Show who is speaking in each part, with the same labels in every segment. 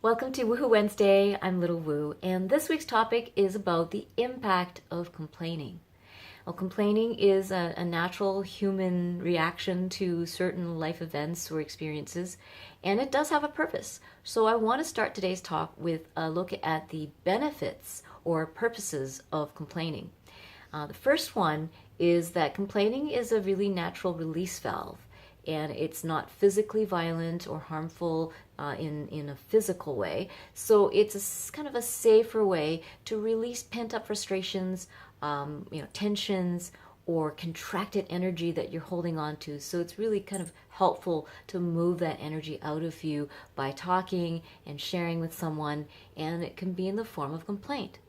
Speaker 1: Welcome to Woohoo Wednesday. I'm Little Woo, and this week's topic is about the impact of complaining. Well, complaining is a natural human reaction to certain life events or experiences, and it does have a purpose. So I want to start today's talk with a look at the benefits or purposes of complaining. The first one is that complaining is a really natural release valve, and it's not physically violent or harmful in a physical way. So it's kind of a safer way to release pent-up frustrations, tensions, or contracted energy that you're holding on to. So it's really kind of helpful to move that energy out of you by talking and sharing with someone, and it can be in the form of complaint.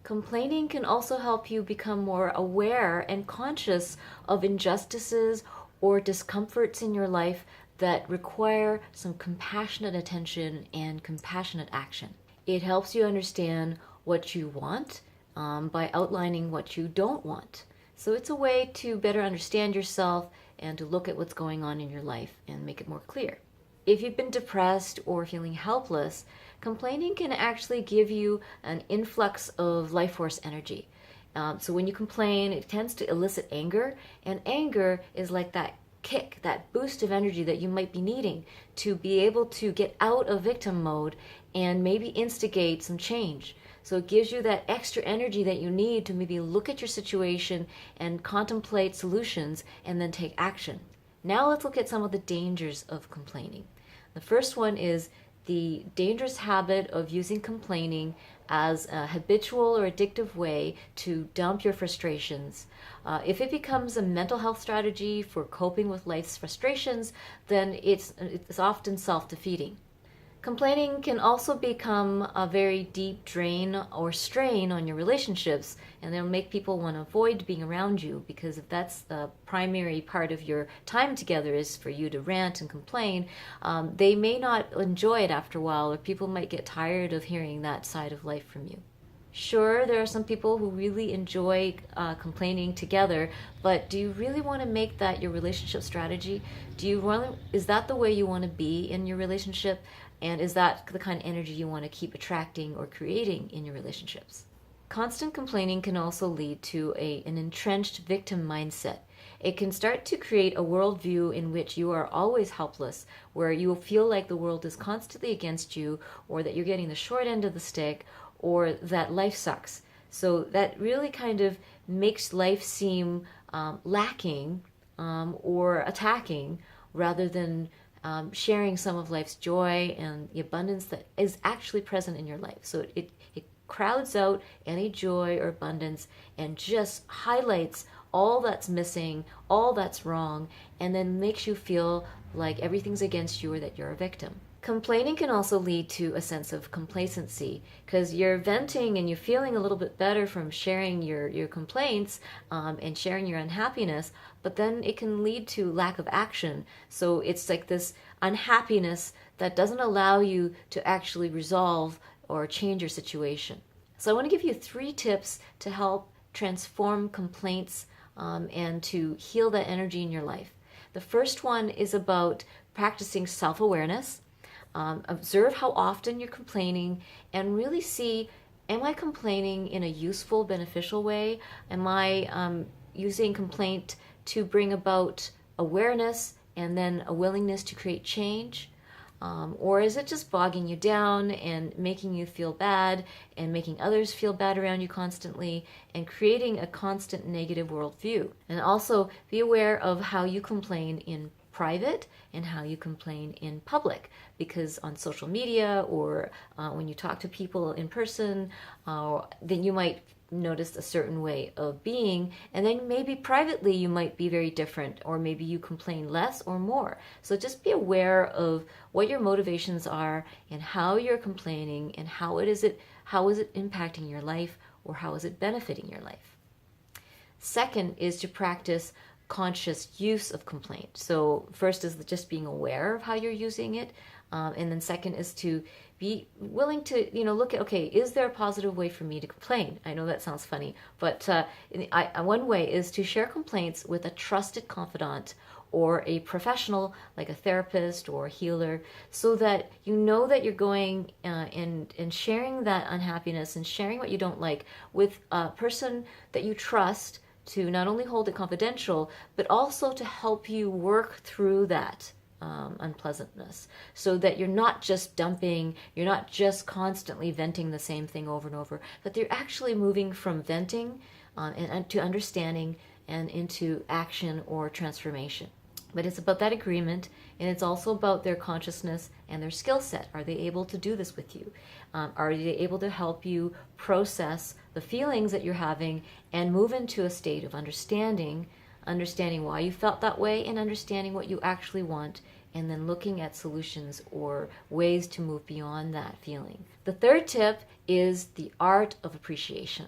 Speaker 1: Complaining can also help you become more aware and conscious of injustices or discomforts in your life that require some compassionate attention and compassionate action. It helps you understand what you want by outlining what you don't want. So it's a way to better understand yourself and to look at what's going on in your life and make it more clear. If you've been depressed or feeling helpless, complaining can actually give you an influx of life force energy. So when you complain, it tends to elicit anger, and anger is like that kick, that boost of energy that you might be needing to be able to get out of victim mode and maybe instigate some change. So it gives you that extra energy that you need to maybe look at your situation and contemplate solutions and then take action. Now let's look at some of the dangers of complaining. The first one is the dangerous habit of using complaining as a habitual or addictive way to dump your frustrations. If it becomes a mental health strategy for coping with life's frustrations, then it's often self-defeating. Complaining can also become a very deep drain or strain on your relationships, and it'll make people want to avoid being around you, because if that's the primary part of your time together is for you to rant and complain, they may not enjoy it after a while, or people might get tired of hearing that side of life from you. Sure, there are some people who really enjoy complaining together, but do you really want to make that your relationship strategy? Is that the way you want to be in your relationship? And is that the kind of energy you want to keep attracting or creating in your relationships? Constant complaining can also lead to an entrenched victim mindset. It can start to create a worldview in which you are always helpless, where you will feel like the world is constantly against you, or that you're getting the short end of the stick, or that life sucks. So that really kind of makes life seem lacking or attacking, rather than sharing some of life's joy and the abundance that is actually present in your life. So it crowds out any joy or abundance and just highlights all that's missing, all that's wrong, and then makes you feel like everything's against you or that you're a victim. Complaining can also lead to a sense of complacency, because you're venting and you're feeling a little bit better from sharing your complaints and sharing your unhappiness, but then it can lead to lack of action. So it's like this unhappiness that doesn't allow you to actually resolve or change your situation. So I want to give you 3 tips to help transform complaints and to heal that energy in your life. The first one is about practicing self-awareness. Observe how often you're complaining and really see, am I complaining in a useful, beneficial way? Am I using complaint to bring about awareness and then a willingness to create change? Or is it just bogging you down and making you feel bad and making others feel bad around you constantly and creating a constant negative worldview? And also be aware of how you complain in private and how you complain in public, because on social media or when you talk to people in person, then you might notice a certain way of being, and then maybe privately you might be very different, or maybe you complain less or more. So just be aware of what your motivations are and how you're complaining, and how is it impacting your life, or how is it benefiting your life. Second is to practice conscious use of complaint. So first is just being aware of how you're using it, and then second is to be willing to look at, okay, is there a positive way for me to complain? I know that sounds funny, but one way is to share complaints with a trusted confidant or a professional like a therapist or a healer, so that you know that you're going and sharing that unhappiness and sharing what you don't like with a person that you trust, to not only hold it confidential, but also to help you work through that unpleasantness, so that you're not just dumping, you're not just constantly venting the same thing over and over, but you're actually moving from venting and to understanding and into action or transformation. But it's about that agreement, and it's also about their consciousness and their skill set. Are they able to do this with you? Are they able to help you process the feelings that you're having and move into a state of understanding why you felt that way, and understanding what you actually want, and then looking at solutions or ways to move beyond that feeling. The third tip is the art of appreciation.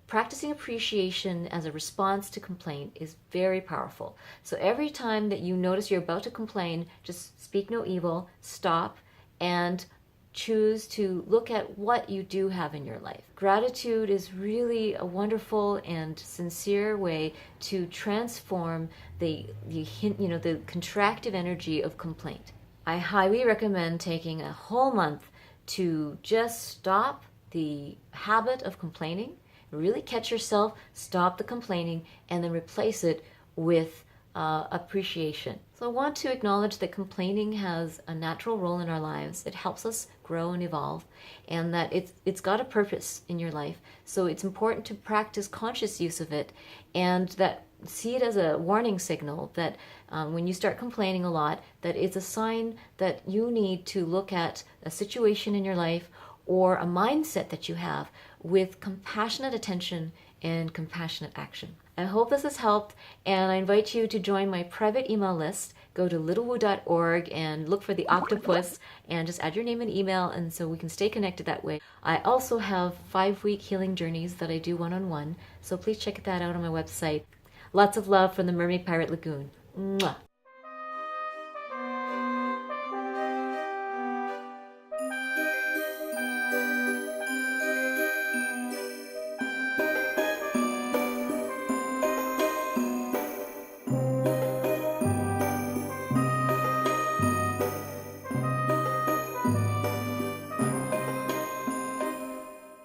Speaker 1: Practicing appreciation as a response to complaint is very powerful. So every time that you notice you're about to complain, just speak no evil, stop, and choose to look at what you do have in your life. Gratitude is really a wonderful and sincere way to transform the contractive energy of complaint. I highly recommend taking a whole month to just stop the habit of complaining, really catch yourself, stop the complaining, and then replace it with appreciation. So I want to acknowledge that complaining has a natural role in our lives. It helps us grow and evolve, and that it's got a purpose in your life. So it's important to practice conscious use of it, and that see it as a warning signal that when you start complaining a lot, that it's a sign that you need to look at a situation in your life or a mindset that you have with compassionate attention and compassionate action. I hope this has helped, and I invite you to join my private email list. Go to littlewoo.org and look for the octopus and just add your name and email, and so we can stay connected that way. I also have 5-week healing journeys that I do one-on-one, so please check that out on my website. Lots of love from the Mermaid Pirate Lagoon. Mwah.